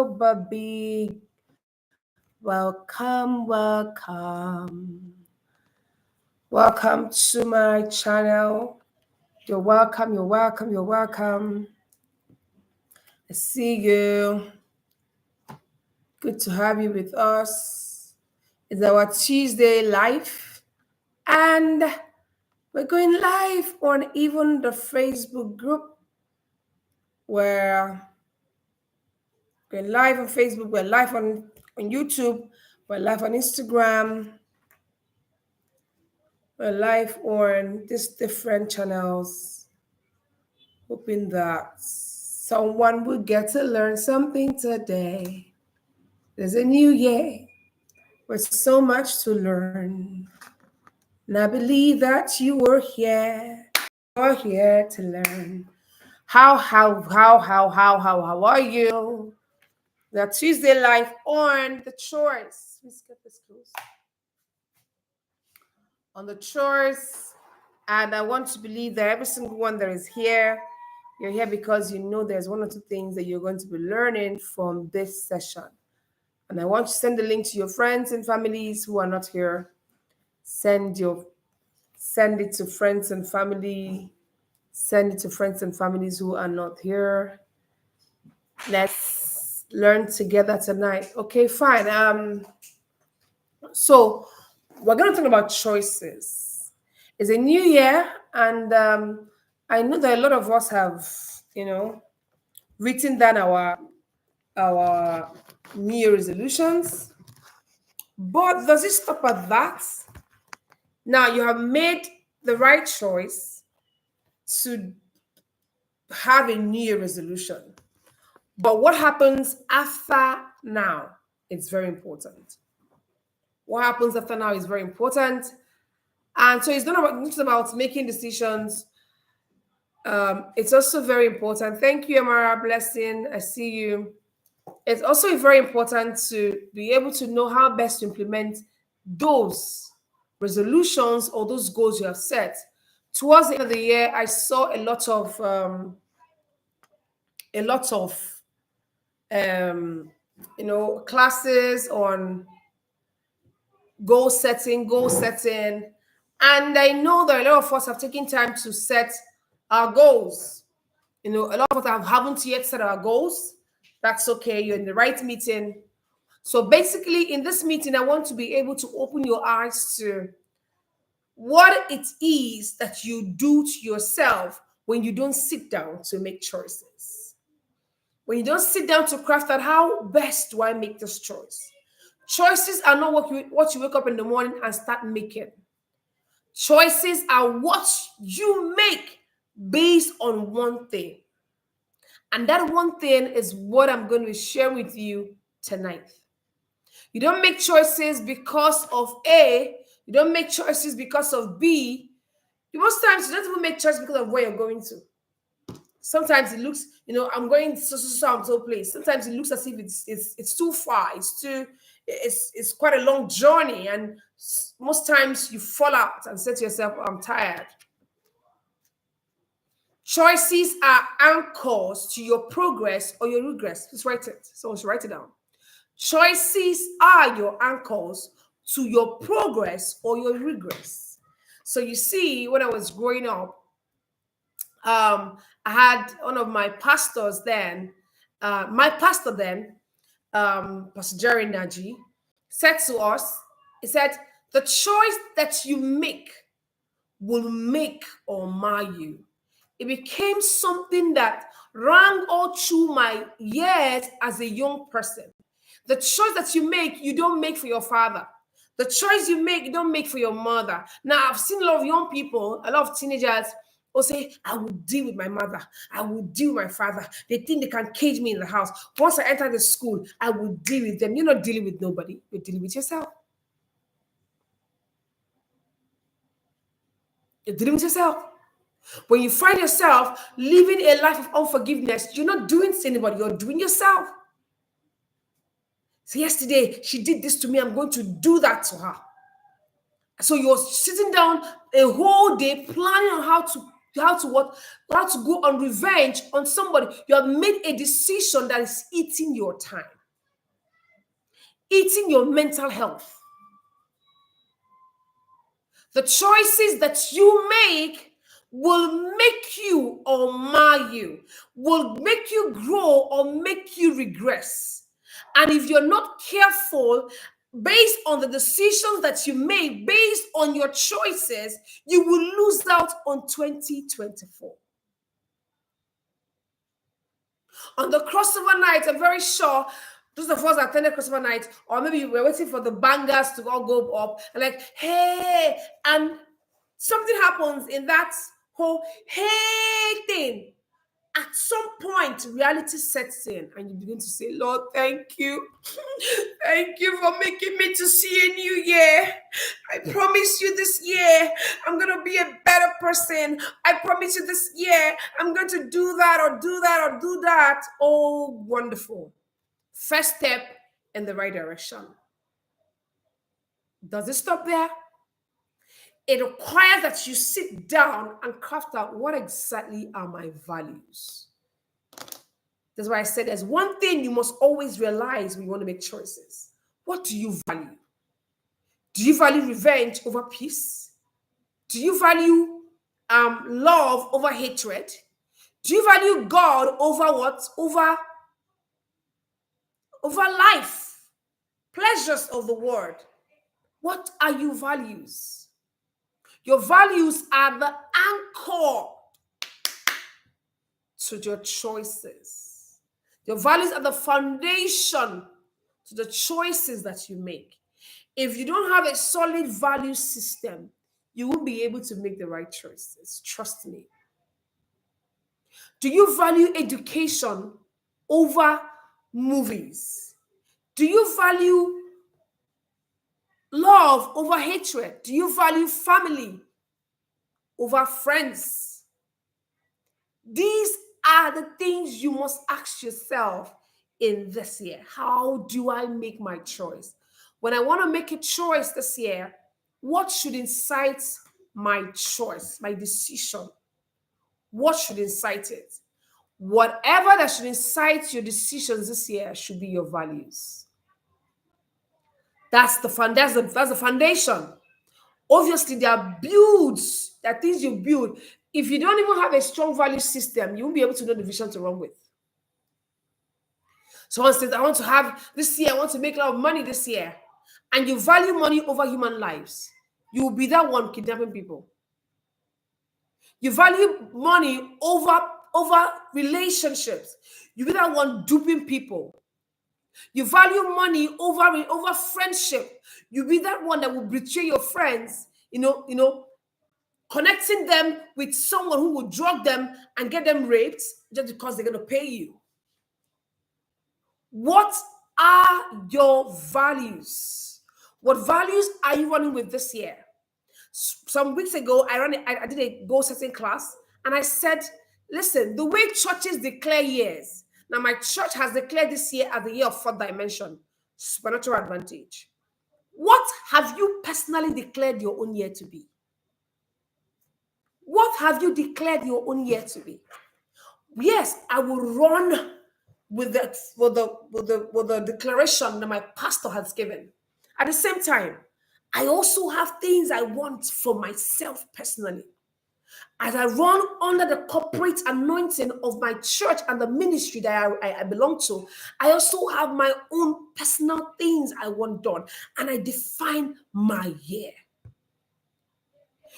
little but big. Welcome, welcome. Welcome to my channel. You're welcome, you're welcome, you're welcome. I see you. Good to have you with us. It's our Tuesday live, and we're going live on even the Facebook group where we're live on Facebook, we're live on YouTube, we're live on Instagram, we're live on these different channels. Hoping that someone will get to learn something today. There's a new year with so much to learn. And I believe that you were here. You're here to learn. How are you? The Tuesday live on the chores. Let's get this close. On the chores. And I want to believe that every single one that is here, you're here because you know there's one or two things that you're going to be learning from this session. And I want to send the link to your friends and families who are not here. Send it to friends and family. Send it to friends and families who are not here. Let's learn together tonight. Okay, fine. So we're going to talk about choices. It's a new year, and I know that a lot of us have, written down our New Year resolutions. But does it stop at that? Now you have made the right choice to have a New Year resolution. But what happens after now? It's very important. What happens after now is very important. And so it's not just about making decisions. It's also very important. Thank you, Amara. Blessing. I see you. It's also very important to be able to know how best to implement those resolutions or those goals you have set. Towards the end of the year, I saw a lot of classes on goal setting, and I know that a lot of us have taken time to set our goals. A lot of us haven't yet set our goals. That's okay. You're in the right meeting. So basically, in this meeting, I want to be able to open your eyes to what it is that you do to yourself when you don't sit down to make choices. When you don't sit down to craft out how best do I make this choice. Choices are not what you wake up in the morning and start making. Choices are what you make based on one thing. And that one thing is what I'm going to share with you tonight. You don't make choices because of A. You don't make choices because of B. Most times, you don't even make choices because of where you're going to. Sometimes it looks, I'm going so place. Sometimes it looks as if it's too far. It's quite a long journey. And most times you fall out and say to yourself, I'm tired. Choices are anchors to your progress or your regress. Just write it. Someone should write it down. Choices are your anchors to your progress or your regress. So you see, when I was growing up, I had one of my pastors then, Pastor Jerry Naji, said to us, he said, the choice that you make will make or mar you. It became something that rang all through my years as a young person. The choice that you make, you don't make for your father. The choice you make, you don't make for your mother. Now, I've seen a lot of young people, a lot of teenagers will say, I will deal with my mother. I will deal with my father. They think they can cage me in the house. Once I enter the school, I will deal with them. You're not dealing with nobody. You're dealing with yourself. You're dealing with yourself. When you find yourself living a life of unforgiveness, you're not doing to anybody. You're doing yourself. So yesterday, she did this to me. I'm going to do that to her. So you're sitting down a whole day planning on how to You have to what? You have to go on revenge on somebody. You have made a decision that is eating your time, eating your mental health. The choices that you make will make you or mar you, will make you grow or make you regress. And if you're not careful, based on the decisions that you make, based on your choices, you will lose out on 2024. On the crossover night, I'm very sure those of us attended crossover night, or maybe you were waiting for the bangers to all go up, and like, hey, and something happens in that whole hey thing. At some point, reality sets in, and you begin to say, Lord, thank you. Thank you for making me to see a new year. I promise you this year, I'm going to be a better person. I promise you this year, I'm going to do that or do that or do that. Oh, wonderful. First step in the right direction. Does it stop there? It requires that you sit down and craft out what exactly are my values. That's why I said there's one thing you must always realize when you want to make choices. What do you value? Do you value revenge over peace? Do you value love over hatred? Do you value God over what? Over life, pleasures of the world? What are your values? Your values are the anchor to your choices. Your values are the foundation to the choices that you make. If you don't have a solid value system, you won't be able to make the right choices. Trust me. Do you value education over movies? Do you value love over hatred? Do you value family over friends? These are the things you must ask yourself in this year. How do I make my choice? When I want to make a choice this year, what should incite my choice, my decision? What should incite it? Whatever that should incite your decisions this year should be your values. That's the foundation. Obviously, there are builds, there are things you build. If you don't even have a strong value system, you won't be able to know the vision to run with. Someone says, I want to have this year, I want to make a lot of money this year. And you value money over human lives. You will be that one kidnapping people. You value money over relationships. You be that one duping people. You value money over friendship. You be that one that will betray your friends, connecting them with someone who will drug them and get them raped just because they're going to pay you. What are your values? What values are you running with this year? Some weeks ago, I did a goal setting class, and I said, listen, the way churches declare years. Now, my church has declared this year as the year of fourth dimension, spiritual advantage. What have you personally declared your own year to be? What have you declared your own year to be? Yes, I will run with the declaration that my pastor has given. At the same time, I also have things I want for myself personally. As I run under the corporate anointing of my church and the ministry that I belong to, I also have my own personal things I want done, and I define my year.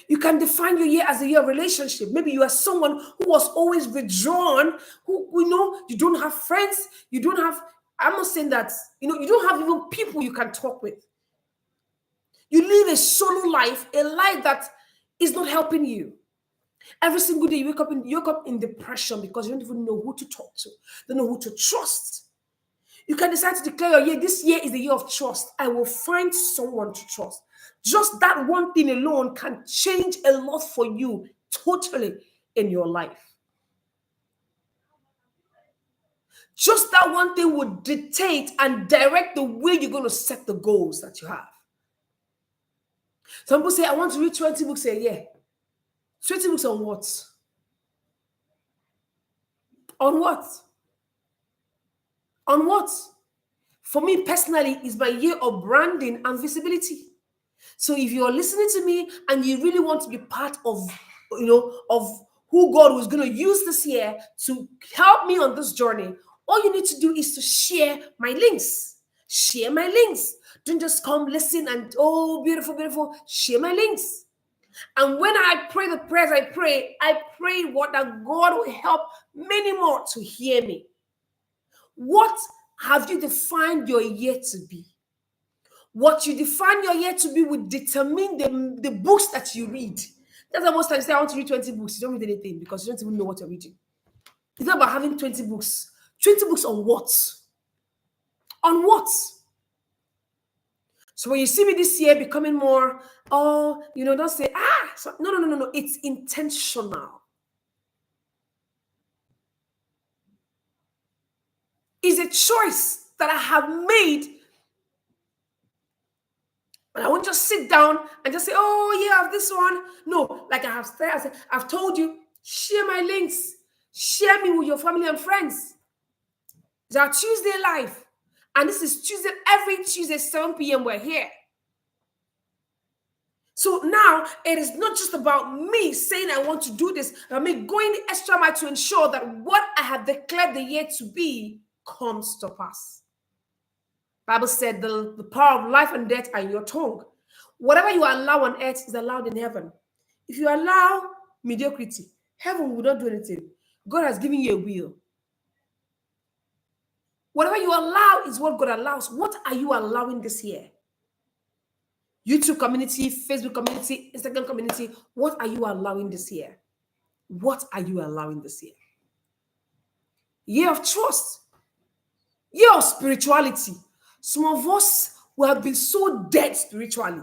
You can define your year as a year of relationship. Maybe you are someone who was always withdrawn, who you don't have friends, you don't have, I'm not saying that, you don't have even people you can talk with. You live a solo life, a life that is not helping you. Every single day you wake up in depression because you don't even know who to talk to, don't know who to trust. You can decide to declare your year. This year is the year of trust. I will find someone to trust. Just that one thing alone can change a lot for you totally in your life. Just that one thing would dictate and direct the way you're going to set the goals that you have. Some people say, I want to read 20 books a year. 20 books on what? On what? On what? For me personally, is my year of branding and visibility. So if you're listening to me and you really want to be part of, of who God was going to use this year to help me on this journey, all you need to do is to share my links. Share my links. Don't just come listen and, oh, beautiful, beautiful. Share my links. And when I pray the prayers I pray what that God will help many more to hear me. What have you defined your year to be? What you define your year to be will determine the books that you read. That's why most times say, I want to read 20 books. You don't read anything because you don't even know what you're reading. It's not about having 20 books. 20 books on what? On what? So when you see me this year becoming more, don't say, no. It's intentional. It's a choice that I have made. And I won't just sit down and just say, oh, yeah, I have this one. No, like I have said, I've told you, share my links. Share me with your family and friends. It's our Tuesday live. And this is Tuesday, every Tuesday, 7 p.m. we're here. So now it is not just about me saying I want to do this, but me going the extra mile to ensure that what I have declared the year to be comes to pass. Bible said the power of life and death are in your tongue. Whatever you allow on earth is allowed in heaven. If you allow mediocrity, heaven will not do anything. God has given you a will. Whatever you allow is what God allows. What are you allowing this year? YouTube community, Facebook community, Instagram community, what are you allowing this year? What are you allowing this year? Year of trust. Year of spirituality. Some of us will have been so dead spiritually.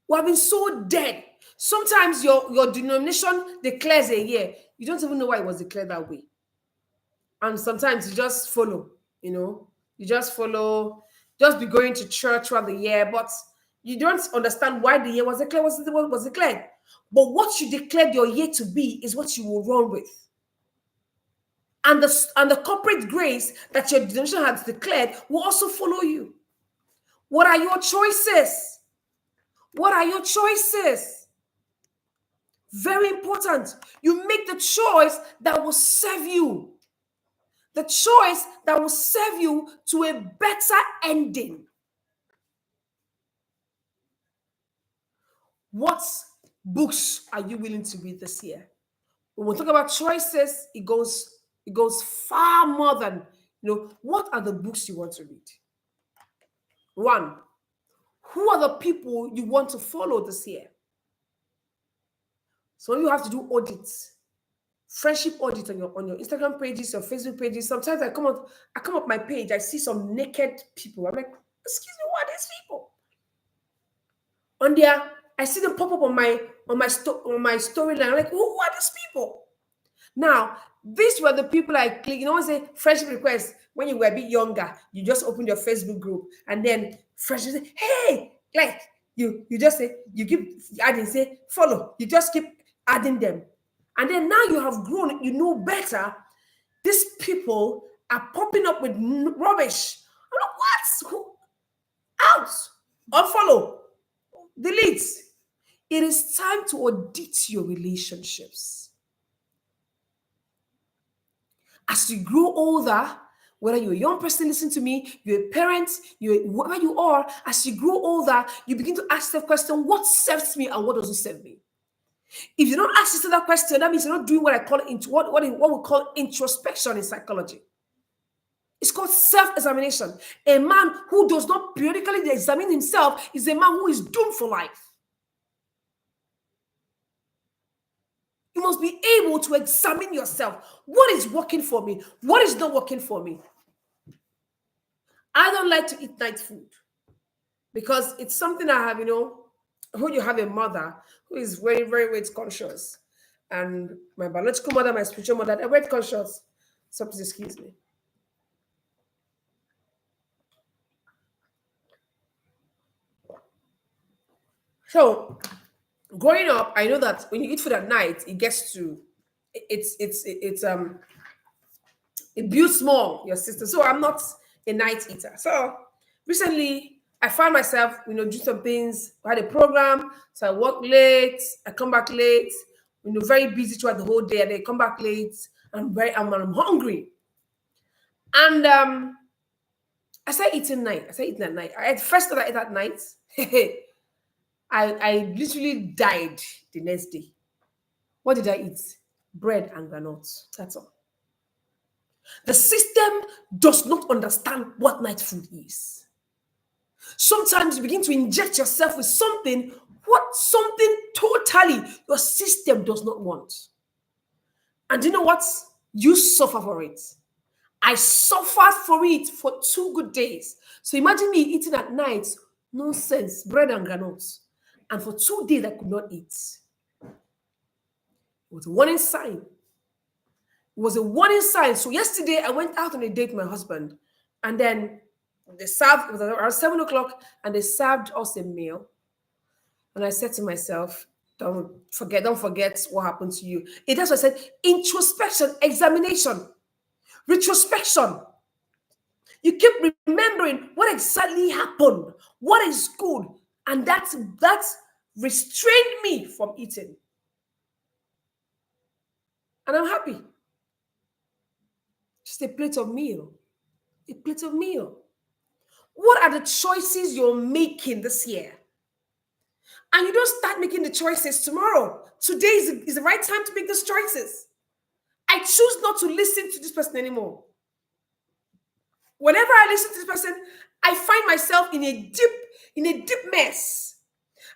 We have been so dead. Sometimes your denomination declares a year. You don't even know why it was declared that way. And sometimes you just follow, you just follow, just be going to church throughout the year, but you don't understand why the year was declared, was declared. But what you declared your year to be is what you will run with. And the corporate grace that your denomination has declared will also follow you. What are your choices? What are your choices? Very important. You make the choice that will serve you. The choice that will serve you to a better ending. What books are you willing to read this year? When we talk about choices, it goes far more than, what are the books you want to read? One, who are the people you want to follow this year? So you have to do audits, friendship audit on your Instagram pages, your Facebook pages. Sometimes I come up my page, I see some naked people. I'm like, excuse me, what are these people? On there, I see them pop up on my storyline. I'm like, who are these people? Now, these were the people I click. I say friendship requests. When you were a bit younger, you just opened your Facebook group and then friendship say, hey, like you just say, you keep adding, say follow. You just keep adding them. And then now you have grown, you know better. These people are popping up with rubbish. I'm like, what? Who? Out. Unfollow. Delete. It is time to audit your relationships. As you grow older, whether you're a young person, listen to me, you're a parent, whoever you are, as you grow older, you begin to ask the question, what serves me and what doesn't serve me? If you don't ask yourself that question, that means you're not doing what I call what we call introspection in psychology. It's called self-examination. A man who does not periodically examine himself is a man who is doomed for life. You must be able to examine yourself. What is working for me? What is not working for me? I don't like to eat night food because it's something I have, who you have a mother who is very, very weight conscious. And my biological mother, my spiritual mother, they're weight conscious. So please excuse me. So growing up, I know that when you eat food at night, it gets to it builds more your system. So I'm not a night eater. So recently I found myself, do some things. I had a program, so I work late, I come back late, very busy throughout the whole day, and then come back late. I'm hungry. And I started eating night. I started eating at night. First that I ate at night, I literally died the next day. What did I eat? Bread and granules. That's all. The system does not understand what night food is. Sometimes you begin to inject yourself with something totally your system does not want. And you know what? You suffer for it. I suffered for it for 2 good days. So imagine me eating at night, nonsense, bread and granules. And for 2 days, I could not eat. It was a warning sign. It was a warning sign. So yesterday, I went out on a date with my husband. And then they served, it was around 7 o'clock, and they served us a meal. And I said to myself, don't forget what happened to you. It is what I said, introspection, examination, retrospection. You keep remembering what exactly happened, what is good, and that's restrained me from eating. And I'm happy. Just a plate of meal. A plate of meal. What are the choices you're making this year? And you don't start making the choices tomorrow. Today is the right time to make those choices. I choose not to listen to this person anymore. Whenever I listen to this person, I find myself in a deep mess.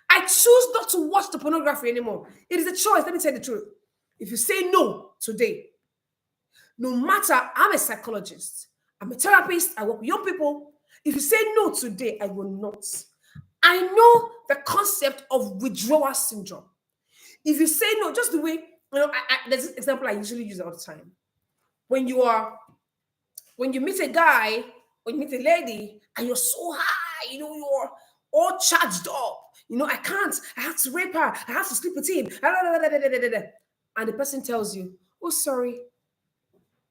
I choose not to watch the pornography anymore. It is a choice. Let me tell you the truth. If you say no today, no matter, I'm a psychologist, I'm a therapist, I work with young people. If you say no today, I will not. I know the concept of withdrawal syndrome. If you say no, just the way, there's an example I usually use all the time. When you meet a guy, or you meet a lady, and you're so high, you're all charged up. I have to rape her, I have to sleep with him. And the person tells you, oh, sorry,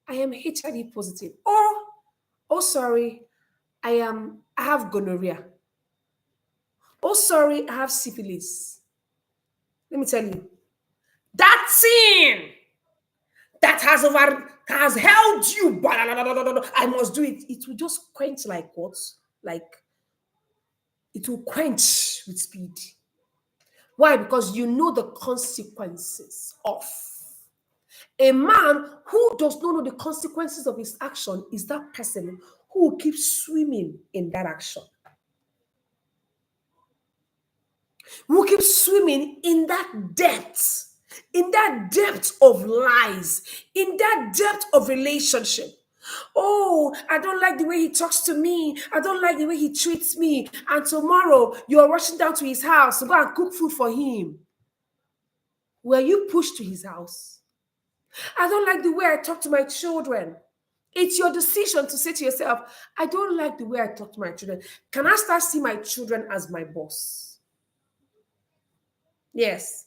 I am HIV positive. Or, oh, sorry, I have gonorrhea. Oh, sorry, I have syphilis. Let me tell you, that sin that has held you, I must do it. It will just quench like what? Like, it will quench with speed. Why? Because you know the consequences of. A man who does not know the consequences of his action is that person who will keep swimming in that action. Who keep swimming in that depth of lies, in that depth of relationship. Oh, I don't like the way he talks to me. I don't like the way he treats me. And tomorrow you're rushing down to his house to go and cook food for him. Were you pushed to his house? I don't like the way I talk to my children. It's your decision to say to yourself, I don't like the way I talk to my children. Can I start seeing my children as my boss? Yes.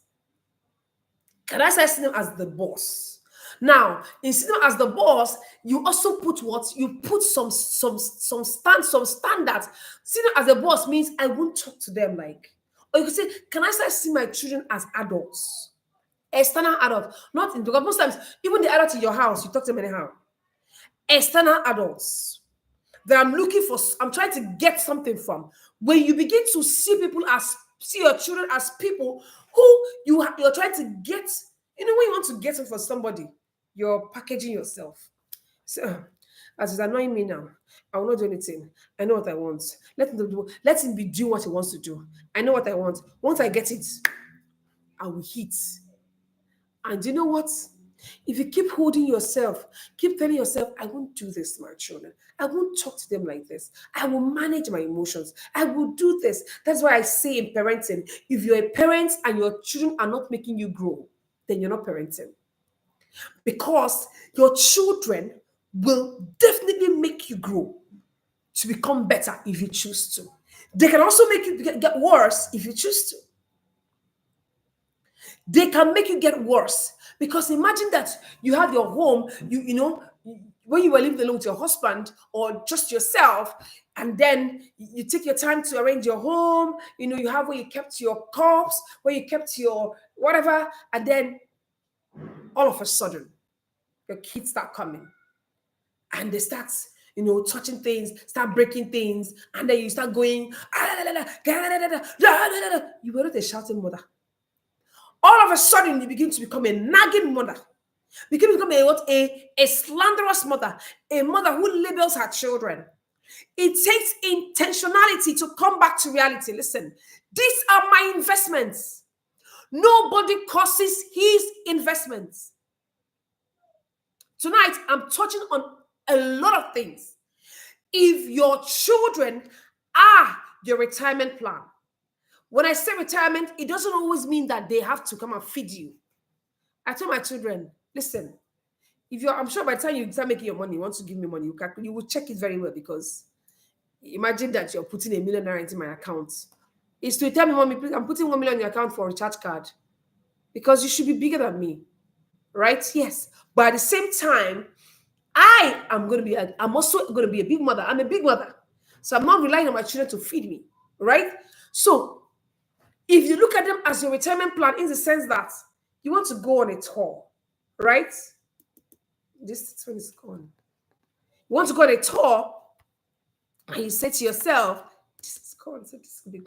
Can I start seeing them as the boss? Now, in seeing them as the boss, you also put what? You put some standards. Seeing them as a boss means I won't talk to them like. Or you could say, can I start seeing my children as adults? External adults. Not in, because most times, even the adults in your house, you talk to them anyhow. External adults that I'm trying to get something from. When you begin to see your children as people who you're trying to get, when you want to get something for somebody, you're packaging yourself. So, as it's annoying me now, I will not do anything. I know what I want. Let him be doing what he wants to do. I know what I want. Once I get it, I will hit. And you know what? If you keep holding yourself, keep telling yourself, I won't do this to my children. I won't talk to them like this. I will manage my emotions. I will do this. That's why I say in parenting, if you're a parent and your children are not making you grow, then you're not parenting. Because your children will definitely make you grow to become better if you choose to. They can also make you get worse if you choose to. they can make you get worse. Because imagine that you have your home, you know, when you were living alone with your husband or just yourself, and then you take your time to arrange your home, you know, you have where you kept your cups, where you kept your whatever, and then all of a sudden, your kids start coming and they start, you know, touching things, start breaking things, and then you start going, you were not a shouting mother. All of a sudden, you begin to become a nagging mother. You can become a slanderous mother, a mother who labels her children. It takes intentionality to come back to reality. Listen, these are my investments. Nobody causes his investments. Tonight, I'm touching on a lot of things. If your children are your retirement plan, when I say retirement, it doesn't always mean that they have to come and feed you. I told my children, listen, if you're, I'm sure by the time you start making your money, you want to give me money, you will check it very well, because imagine that you're putting $1 million into my account. It's to tell me, mommy, please, I'm putting 1 million in your account for a recharge card, because you should be bigger than me, right? Yes. But at the same time, I'm also going to be a big mother. I'm a big mother. So I'm not relying on my children to feed me, right? So if you look at them as your retirement plan, in the sense that you want to go on a tour, right? This one is gone. You want to go on a tour, and you say to yourself, this is gone, so this will be